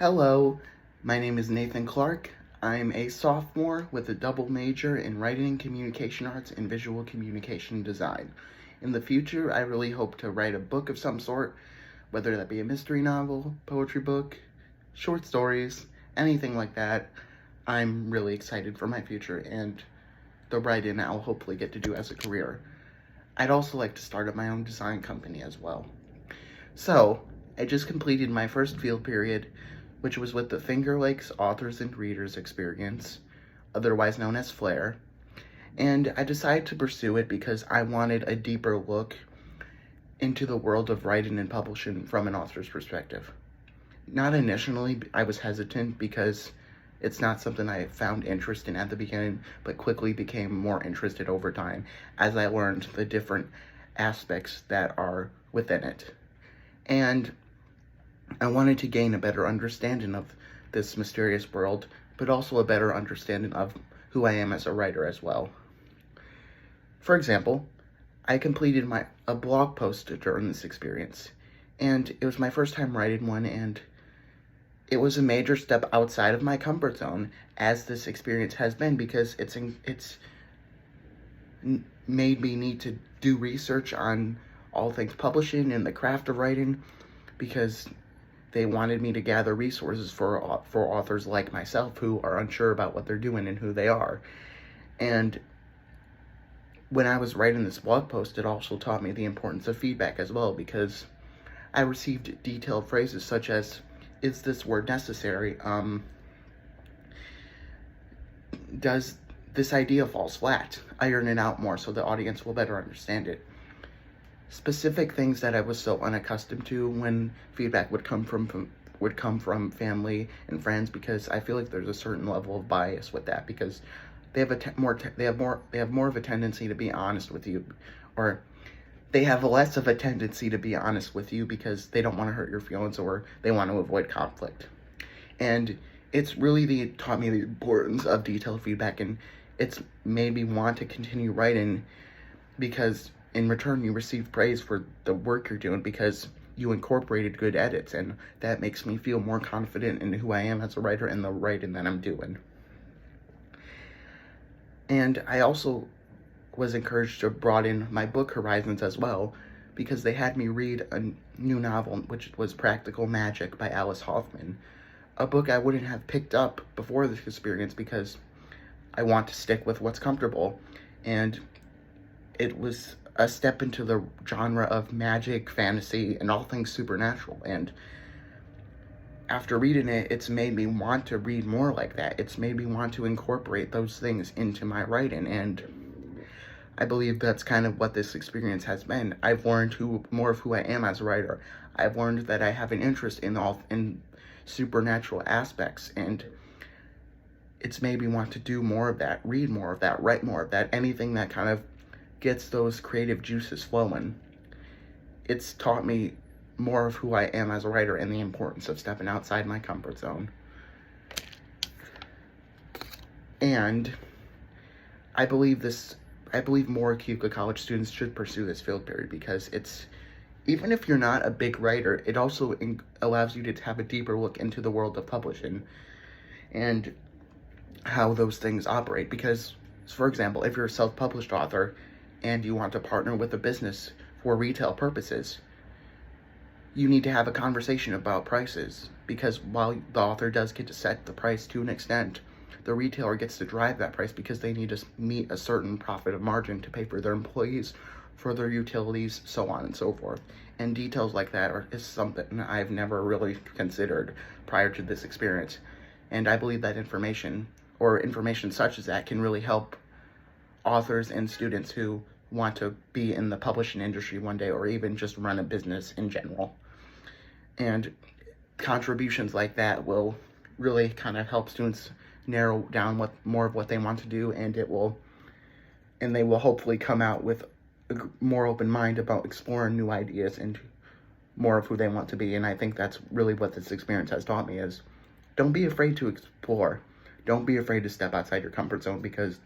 Hello, my name is Nathan Clark. I'm a sophomore with a double major in writing, communication arts, and visual communication design. In the future, I really hope to write a book of some sort, whether that be a mystery novel, poetry book, short stories, anything like that. I'm really excited for my future and the writing I'll hopefully get to do as a career. I'd also like to start up my own design company as well. So, I just completed my first field period, which was with the Finger Lakes Authors and Readers Experience, otherwise known as F.L.A.R.E, and I decided to pursue it because I wanted a deeper look into the world of writing and publishing from an author's perspective. Not initially, I was hesitant because it's not something I found interest in at the beginning, but quickly became more interested over time as I learned the different aspects that are within it. And I wanted to gain a better understanding of this mysterious world, but also a better understanding of who I am as a writer as well. For example, I completed a blog post during this experience, and it was my first time writing one, and it was a major step outside of my comfort zone, as this experience has been, because it's made me need to do research on all things publishing and the craft of writing, because they wanted me to gather resources for authors like myself who are unsure about what they're doing and who they are. And when I was writing this blog post, it also taught me the importance of feedback as well, because I received detailed phrases such as, is this word necessary? Does this idea falls flat? Iron it out more so the audience will better understand it. Specific things that I was so unaccustomed to when feedback would come from family and friends, because I feel like there's a certain level of bias with that, because they have more of a tendency to be honest with you, or they have less of a tendency to be honest with you because they don't want to hurt your feelings or they want to avoid conflict. And it's really taught me the importance of detailed feedback, and it's made me want to continue writing, because in return you receive praise for the work you're doing because you incorporated good edits, and that makes me feel more confident in who I am as a writer and the writing that I'm doing. And I also was encouraged to broaden my book horizons as well, because they had me read a new novel, which was Practical Magic by Alice Hoffman, a book I wouldn't have picked up before this experience because I want to stick with what's comfortable, and it was a step into the genre of magic, fantasy, and all things supernatural, and after reading it, it's made me want to read more like that. It's made me want to incorporate those things into my writing, and I believe that's kind of what this experience has been. I've learned more of who I am as a writer. I've learned that I have an interest in supernatural aspects, and it's made me want to do more of that, read more of that, write more of that, anything that kind of gets those creative juices flowing. It's taught me more of who I am as a writer and the importance of stepping outside my comfort zone. And I believe more Keuka College students should pursue this field period, because even if you're not a big writer, it also allows you to have a deeper look into the world of publishing and how those things operate. Because, for example, if you're a self-published author and you want to partner with a business for retail purposes, you need to have a conversation about prices, because while the author does get to set the price to an extent, the retailer gets to drive that price because they need to meet a certain profit margin to pay for their employees, for their utilities, so on and so forth. And details like that is something I've never really considered prior to this experience. And I believe that information such as that can really help authors and students who want to be in the publishing industry one day, or even just run a business in general. And contributions like that will really kind of help students narrow down more of what they want to do, and they will hopefully come out with a more open mind about exploring new ideas and more of who they want to be. And I think that's really what this experience has taught me is, don't be afraid to explore. Don't be afraid to step outside your comfort zone, because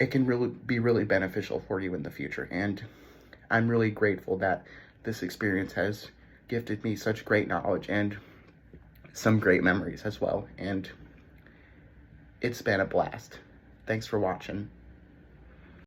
it can be really beneficial for you in the future. And I'm really grateful that this experience has gifted me such great knowledge and some great memories as well. And it's been a blast. Thanks for watching.